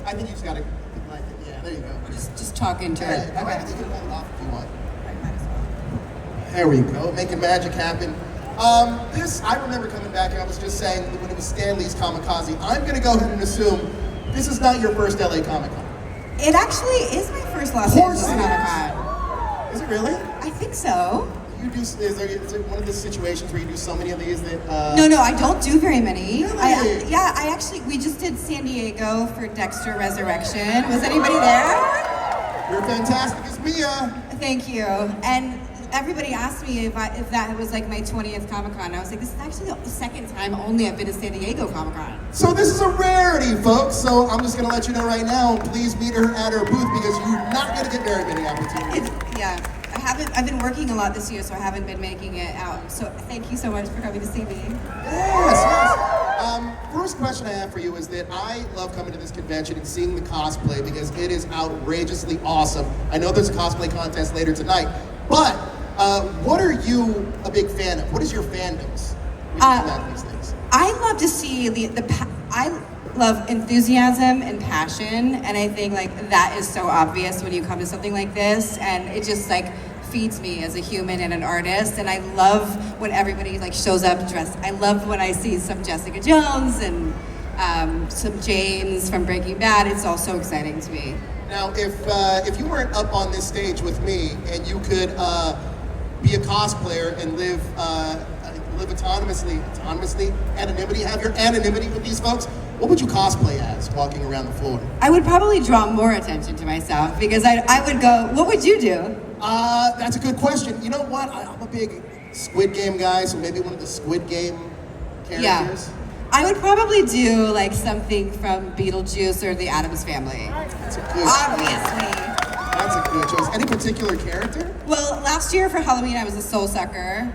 I think you just gotta, like, yeah, there you go. Just talk into it. Okay. You can pull it off if you want. There we go, making magic happen. I remember coming back here, I was just saying when it was Stanley's Kamikaze, I'm gonna go ahead and assume this is not your first LA Comic-Con. It actually is my first Los Angeles Comic-Con. Is it really? I think so. Is it one of the situations where you do so many of these that... No, I don't do very many. Really? We just did San Diego for Dexter Resurrection. Was anybody there? You're fantastic as Mia. Thank you. And everybody asked me if that was like my 20th Comic-Con. I was like, this is actually the second time only I've been to San Diego Comic-Con. So this is a rarity, folks. So I'm just gonna let you know right now, please meet her at her booth because you're not gonna get very many opportunities. I've been working a lot this year, so I haven't been making it out. So thank you so much for coming to see me. Yes. First question I have for you is that I love coming to this convention and seeing the cosplay because it is outrageously awesome. I know there's a cosplay contest later tonight, but what are you a big fan of? What is your fandoms when you about these things? I love to see I love enthusiasm and passion, and I think like that is so obvious when you come to something like this, and it just like feeds me as a human and an artist. And I love when everybody like shows up dressed. I love when I see some Jessica Jones and some James from Breaking Bad. It's all so exciting to me. Now, if you weren't up on this stage with me and you could be a cosplayer and live autonomously, anonymity, have your anonymity with these folks, what would you cosplay as walking around the floor? I would probably draw more attention to myself because I would go, what would you do? That's a good question. You know what? I'm a big Squid Game guy, so maybe one of the Squid Game characters. Yeah. I would probably do like something from Beetlejuice or the Addams Family. That's a good Obviously. That's a good choice. Any particular character? Well, last year for Halloween I was a soul sucker.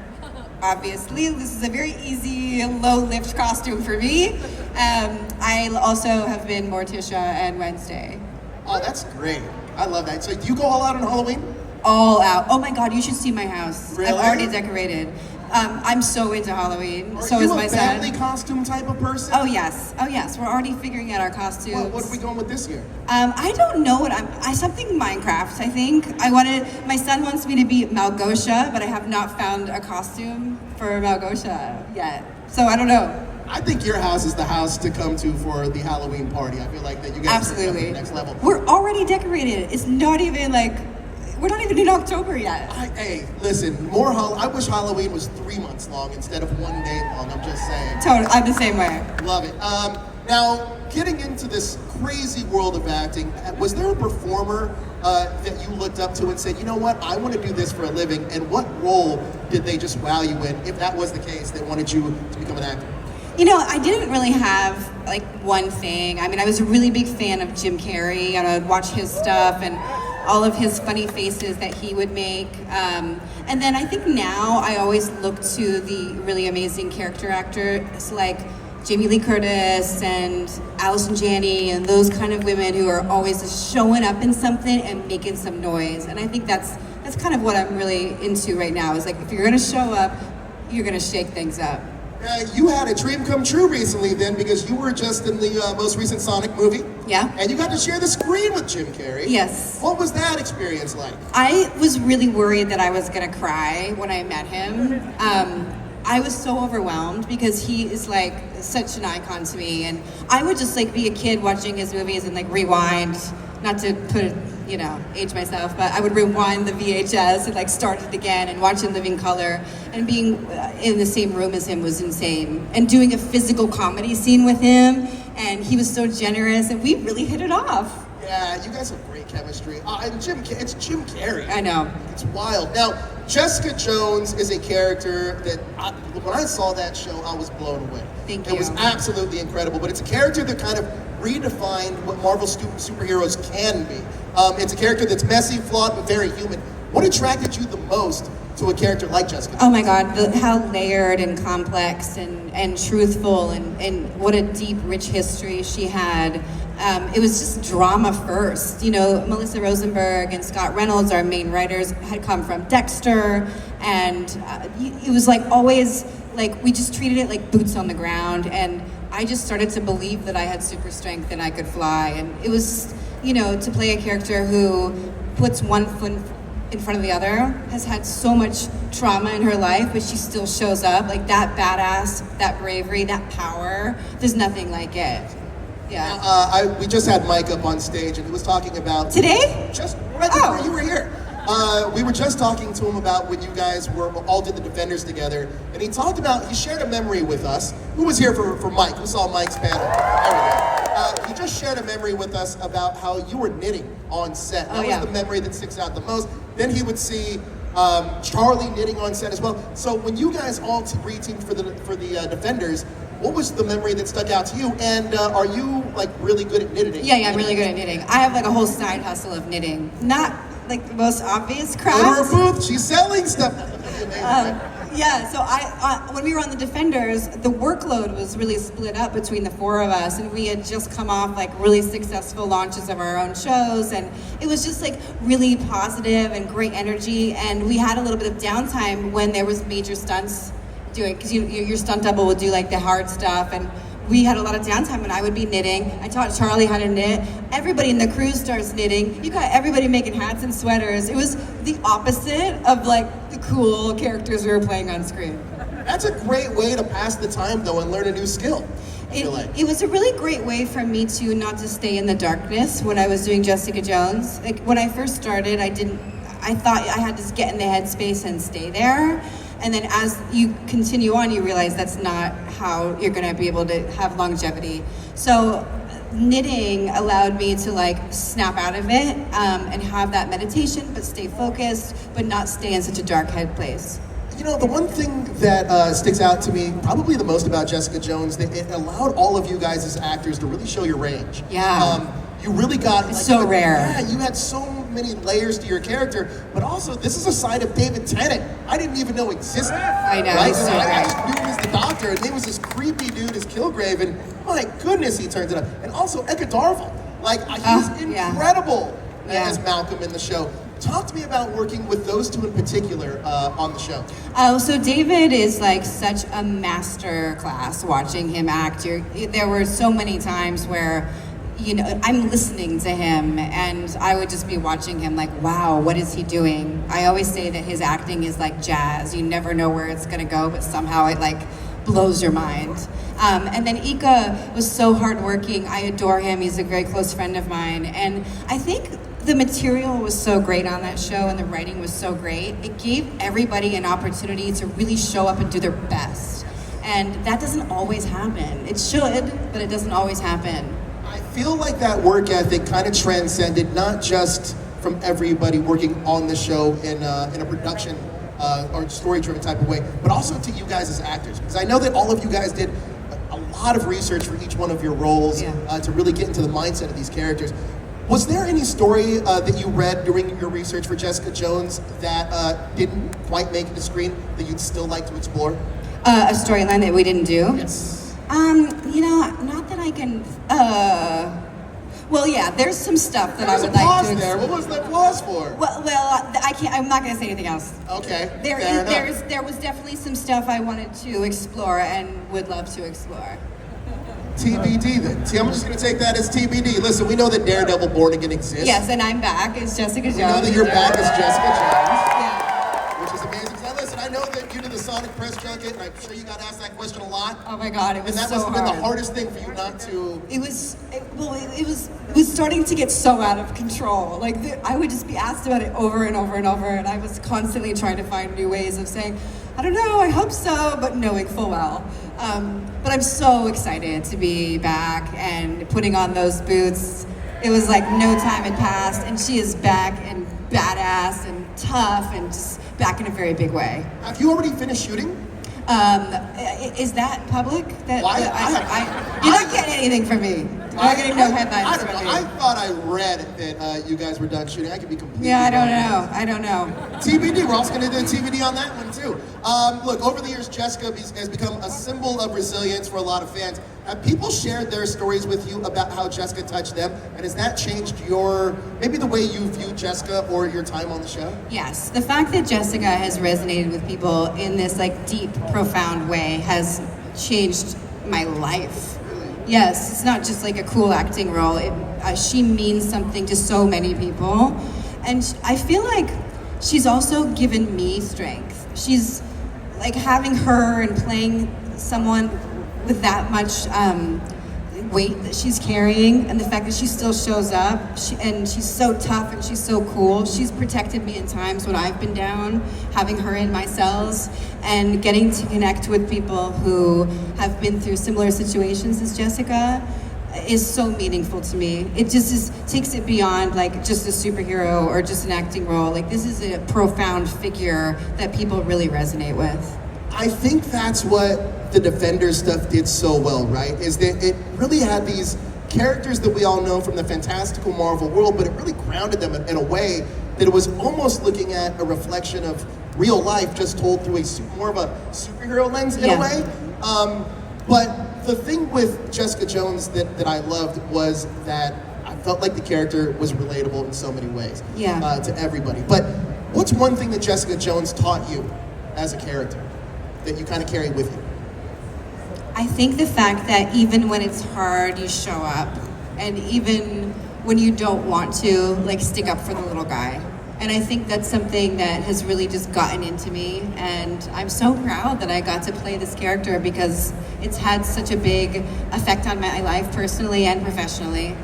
Obviously, this is a very easy, low-lift costume for me. I also have been Morticia and Wednesday. Oh, that's great. I love that. So do you go all out on Halloween? All out. Oh my God, you should see my house. Really? I've already decorated. I'm so into Halloween. Are so you is my a son. family costume type of person? Oh yes. We're already figuring out our costumes. Well, what are we going with this year? I don't know what something Minecraft, I think. My son wants me to be Malgosha, but I have not found a costume for Malgosha yet. So I don't know. I think your house is the house to come to for the Halloween party. I feel like that you guys are at the next level. We're already decorated. It's not even like, we're not even in October yet. Hey, listen, I wish Halloween was 3 months long instead of 1 day long. I'm just saying. Totally, I'm the same way. Love it. Now, getting into this crazy world of acting, was there a performer that you looked up to and said, you know what, I want to do this for a living, and what role did they just wow you in? If that was the case, they wanted you to become an actor. You know, I didn't really have like one thing. I mean, I was a really big fan of Jim Carrey, and I'd watch his stuff and all of his funny faces that he would make. And then I think now I always look to the really amazing character actors like Jamie Lee Curtis and Allison Janney and those kind of women who are always just showing up in something and making some noise. And I think that's kind of what I'm really into right now, is like, if you're gonna show up, you're gonna shake things up. You had a dream come true recently then, because you were just in the most recent Sonic movie. Yeah. And you got to share the screen with Jim Carrey. Yes. What was that experience like? I was really worried that I was gonna cry when I met him. I was so overwhelmed because he is like such an icon to me, and I would just like be a kid watching his movies and like rewind, not to put, age myself, but I would rewind the VHS and like start it again and watch in living color, and being in the same room as him was insane, and doing a physical comedy scene with him, and he was so generous, and we really hit it off. Yeah, you guys have great chemistry. And it's Jim Carrey. I know. It's wild. Now, Jessica Jones is a character that, when I saw that show, I was blown away. Thank you. It was absolutely incredible, but it's a character that kind of redefined what Marvel superheroes can be. It's a character that's messy, flawed, but very human. What attracted you the most to a character like Jessica Jones? Oh my God, how layered and complex and truthful, and what a deep, rich history she had. It was just drama first. Melissa Rosenberg and Scott Reynolds, our main writers, had come from Dexter, and it was like always like we just treated it like boots on the ground, and I just started to believe that I had super strength and I could fly. And it was, you know, to play a character who puts one foot in front of the other, has had so much trauma in her life, but she still shows up. Like that badass, that bravery, that power, there's nothing like it. Yeah. We just had Mike up on stage, and he was talking about Today? Just right before you were here. We were just talking to him about when you guys all did the Defenders together, and he shared a memory with us. Who was here for Mike? Who saw Mike's panel? There we go. He just shared a memory with us about how you were knitting on set. That was the memory that sticks out the most. Then he would see Charlie knitting on set as well. So when you guys all re-teamed for the Defenders, what was the memory that stuck out to you? And are you like really good at knitting? Yeah, I'm really good at knitting. I have like a whole side hustle of knitting. Not like the most obvious craft. Go to her booth, she's selling stuff. Yeah, so when we were on the Defenders, the workload was really split up between the four of us, and we had just come off like really successful launches of our own shows, and it was just like really positive and great energy, and we had a little bit of downtime when there was major stunts doing, because your stunt double would do like the hard stuff, and we had a lot of downtime and I would be knitting. I taught Charlie how to knit. Everybody in the crew starts knitting. You got everybody making hats and sweaters. It was the opposite of like the cool characters we were playing on screen. That's a great way to pass the time though and learn a new skill. It was a really great way for me to not to stay in the darkness when I was doing Jessica Jones. Like when I first started, I thought I had to get in the headspace and stay there. And then as you continue on, you realize that's not how you're gonna be able to have longevity. So knitting allowed me to like snap out of it and have that meditation, but stay focused, but not stay in such a dark head place. You know, the one thing that sticks out to me probably the most about Jessica Jones, that it allowed all of you guys as actors to really show your range. Yeah. You really got... It's so rare. Yeah, you had so many layers to your character, but also this is a side of David Tennant I didn't even know existed. I know, right? he's so I great. just knew he was the Doctor, and there was this creepy dude as Kilgrave, and my goodness, he turns it up. And also Eka Darville. Like, he's incredible as Malcolm in the show. Talk to me about working with those two in particular on the show. Oh, so David is like such a master class watching him act. There were so many times where, you know, I'm listening to him and I would just be watching him like, wow, what is he doing? I always say that his acting is like jazz. You never know where it's gonna go, but somehow it like blows your mind. And then Ika was so hardworking. I adore him. He's a very close friend of mine. And I think the material was so great on that show and the writing was so great. It gave everybody an opportunity to really show up and do their best. And that doesn't always happen. It should, but it doesn't always happen. I feel like that work ethic kind of transcended not just from everybody working on the show in a production or story-driven type of way, but also to you guys as actors. Because I know that all of you guys did a lot of research for each one of your roles to really get into the mindset of these characters. Was there any story that you read during your research for Jessica Jones that didn't quite make it to screen that you'd still like to explore? A storyline that we didn't do? Yes. You know, not that I can, well, yeah, there's some stuff that I would like to... There. What was the applause for? Well, I can't, I'm not going to say anything else. Okay, There was definitely some stuff I wanted to explore and would love to explore. TBD then. See, I'm just going to take that as TBD. Listen, we know that Daredevil Born Again exists. Yes, and I'm back as Jessica Jones. We know that you're back as Jessica Jones. Yeah. Which is amazing. Now listen, I know that you did the Sonic press junket, and I'm sure you got asked that question a lot. Oh my God, it was so hard. And that must have been the hardest thing for you not to... It was starting to get so out of control. Like, I would just be asked about it over and over and over, and I was constantly trying to find new ways of saying, I don't know, I hope so, but knowing full well. But I'm so excited to be back and putting on those boots. It was like no time had passed, and she is back and badass and tough and just back in a very big way. Have you already finished shooting? Is that public? You're not getting anything from me. You're not getting no headlines from me. I thought I read that you guys were done shooting. I could be completely I wrong. don't know. TBD, we're also going to do a TBD on that one too. Look, over the years, Jessica has become a symbol of resilience for a lot of fans. Have people shared their stories with you about how Jessica touched them? And has that changed maybe the way you view Jessica or your time on the show? Yes, the fact that Jessica has resonated with people in this like deep, profound way has changed my life. Yes, it's not just like a cool acting role. She means something to so many people. And I feel like she's also given me strength. She's like having her and playing someone with that much weight that she's carrying, and the fact that she still shows up, and she's so tough and she's so cool. She's protected me in times when I've been down, having her in my cells, and getting to connect with people who have been through similar situations as Jessica is so meaningful to me. It just takes it beyond like just a superhero or just an acting role. Like, this is a profound figure that people really resonate with. I think that's what the Defenders stuff did so well, right? Is that it really had these characters that we all know from the fantastical Marvel world, but it really grounded them in a way that it was almost looking at a reflection of real life, just told through more of a superhero lens in a way. But the thing with Jessica Jones that I loved was that I felt like the character was relatable in so many ways to everybody. But what's one thing that Jessica Jones taught you as a character that you kind of carry with you? I think the fact that even when it's hard, you show up, and even when you don't want to, like, stick up for the little guy. And I think that's something that has really just gotten into me, and I'm so proud that I got to play this character because it's had such a big effect on my life personally and professionally.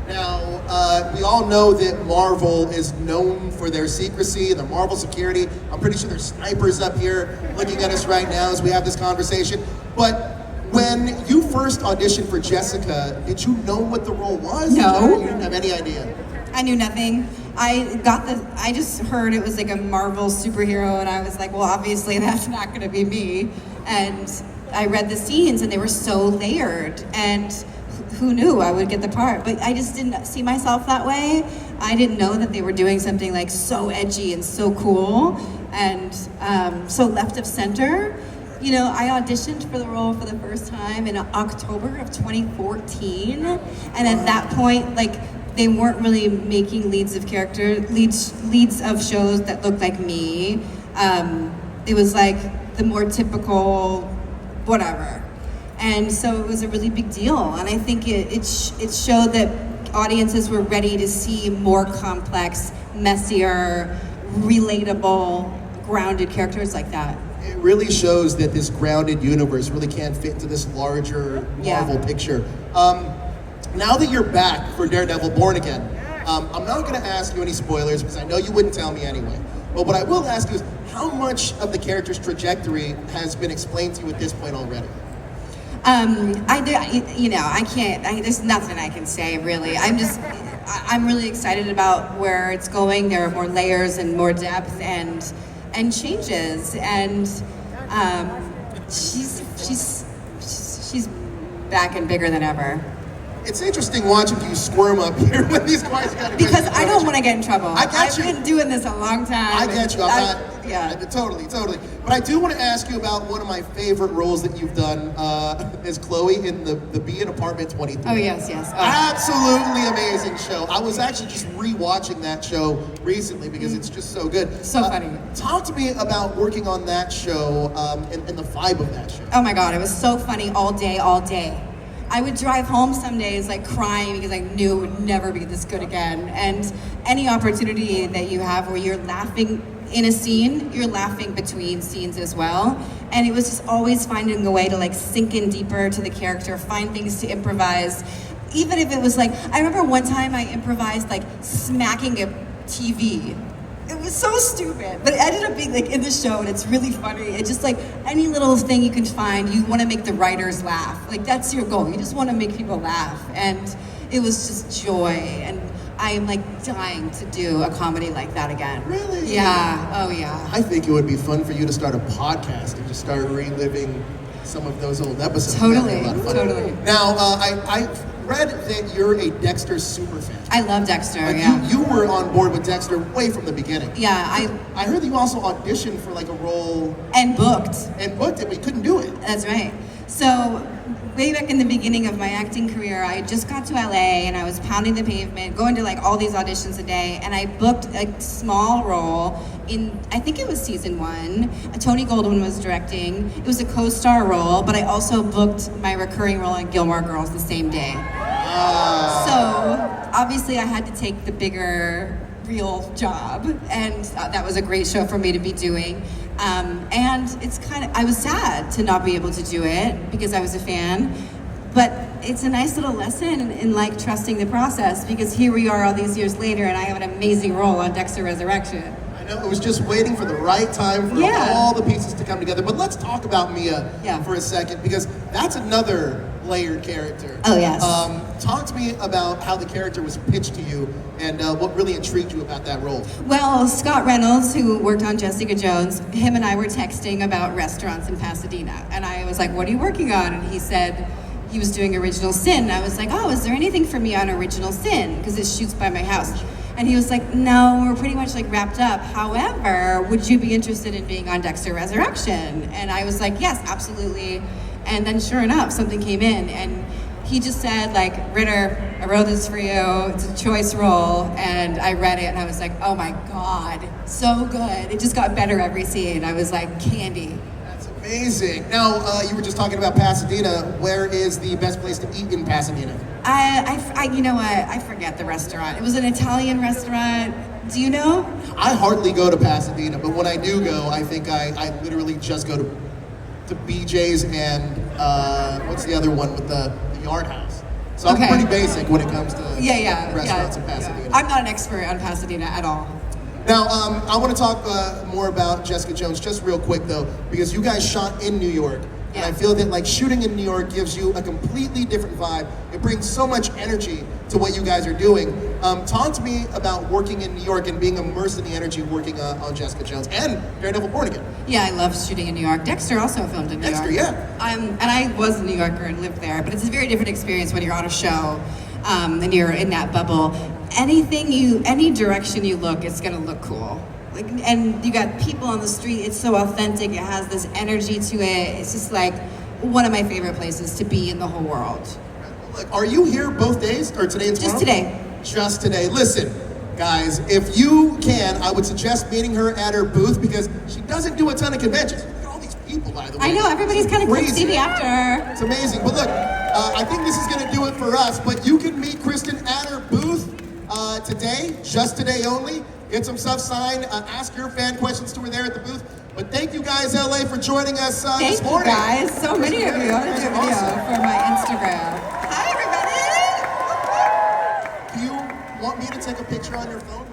Now, we all know that Marvel is known for their secrecy and their Marvel security. I'm pretty sure there's snipers up here looking at us right now as we have this conversation. But when you first auditioned for Jessica, did you know what the role was? No. You didn't have any idea? I knew nothing. I just heard it was like a Marvel superhero, and I was like, well, obviously that's not gonna be me. And I read the scenes and they were so layered, and who knew I would get the part? But I just didn't see myself that way. I didn't know that they were doing something like so edgy and so cool and so left of center. You know, I auditioned for the role for the first time in October of 2014, and at that point, like, they weren't really making leads of shows that looked like me. It was like the more typical whatever. And so it was a really big deal, and I think it showed that audiences were ready to see more complex, messier, relatable, grounded characters like that. It really shows that this grounded universe really can fit into this larger Marvel picture. Now that you're back for Daredevil Born Again, I'm not going to ask you any spoilers because I know you wouldn't tell me anyway. But what I will ask you is, how much of the character's trajectory has been explained to you at this point already? I can't, there's nothing I can say, really. I'm really excited about where it's going. There are more layers and more depth and changes, and she's back and bigger than ever. It's interesting watching you squirm up here when these guys got to. Because I don't want to get in trouble. I've been doing this a long time. I get you. Totally. But I do want to ask you about one of my favorite roles that you've done as Chloe in the Bee in Apartment 23. Oh, yes. Oh. Absolutely amazing show. I was actually just rewatching that show recently because it's just so good. So funny. Talk to me about working on that show and the vibe of that show. Oh my God, it was so funny all day. I would drive home some days like crying because I knew it would never be this good again. And any opportunity that you have where you're laughing in a scene, you're laughing between scenes as well. And it was just always finding a way to like sink in deeper to the character, find things to improvise. Even if it was like, I remember one time I improvised like smacking a TV. It was so stupid, but it ended up being like in the show, and it's really funny. It's just like any little thing you can find, you want to make the writers laugh. Like, that's your goal. You just want to make people laugh. And it was just joy. And I am like dying to do a comedy like that again. Really? Yeah. Oh yeah. I think it would be fun for you to start a podcast and just start reliving some of those old episodes. Totally. Now, I read that you're a Dexter superfan. I love Dexter, You were on board with Dexter way from the beginning. Yeah, I heard that you also auditioned for like a role. And booked And booked it, but you couldn't do it. That's right. So way back in the beginning of my acting career, I just got to LA and I was pounding the pavement, going to like all these auditions a day, and I booked a small role in, I think it was season 1. Tony Goldwyn was directing. It was a co-star role, but I also booked my recurring role in Gilmore Girls the same day. So obviously I had to take the bigger, real job, and that was a great show for me to be doing. And it's kind of, I was sad to not be able to do it because I was a fan, but it's a nice little lesson in like trusting the process, because here we are all these years later and I have an amazing role on Dexter Resurrection. I know, it was just waiting for the right time for all the pieces to come together. But let's talk about Mia for a second, because that's another layered character. Oh, yes. Talk to me about how the character was pitched to you and what really intrigued you about that role. Well, Scott Reynolds, who worked on Jessica Jones, him and I were texting about restaurants in Pasadena. And I was like, what are you working on? And he said he was doing Original Sin. And I was like, oh, is there anything for me on Original Sin? Because it shoots by my house. And he was like, no, we're pretty much like wrapped up. However, would you be interested in being on Dexter Resurrection? And I was like, yes, absolutely. And then sure enough, something came in, and he just said, like, Ritter, I wrote this for you, it's a choice role, and I read it, and I was like, oh my God, so good. It just got better every scene. I was like, candy. That's amazing. Now, you were just talking about Pasadena. Where is the best place to eat in Pasadena? You know what, I forget the restaurant. It was an Italian restaurant. Do you know? I hardly go to Pasadena, but when I do go, I think I literally just go to BJ's and what's the other one with the Yard House. So I'm pretty basic when it comes to restaurants in Pasadena. Yeah. I'm not an expert on Pasadena at all. Now, I want to talk more about Jessica Jones just real quick though, because you guys shot in New York. And I feel that like shooting in New York gives you a completely different vibe. It brings so much energy to what you guys are doing. Talk to me about working in New York and being immersed in the energy of working on Jessica Jones and Daredevil Born Again. Yeah, I love shooting in New York. Dexter also filmed in New York. Dexter, yeah. And I was a New Yorker and lived there, but it's a very different experience when you're on a show and you're in that bubble. Any direction you look, it's gonna look cool. Like, and you got people on the street, it's so authentic, it has this energy to it. It's just like one of my favorite places to be in the whole world. Like, are you here both days, or today and tomorrow? Just today. Just today. Listen, guys, if you can, I would suggest meeting her at her booth, because she doesn't do a ton of conventions. Look at all these people, by the way. I know, everybody's kind of crazy after. It's amazing. But look, I think this is going to do it for us, but you can meet Krysten at her booth today, just today only. Get some stuff signed, ask your fan questions to her there at the booth. But thank you guys, LA, for joining us this morning. Thank you guys, so many of you. I'm going to do a video for my Instagram. Hi everybody! Do you want me to take a picture on your phone?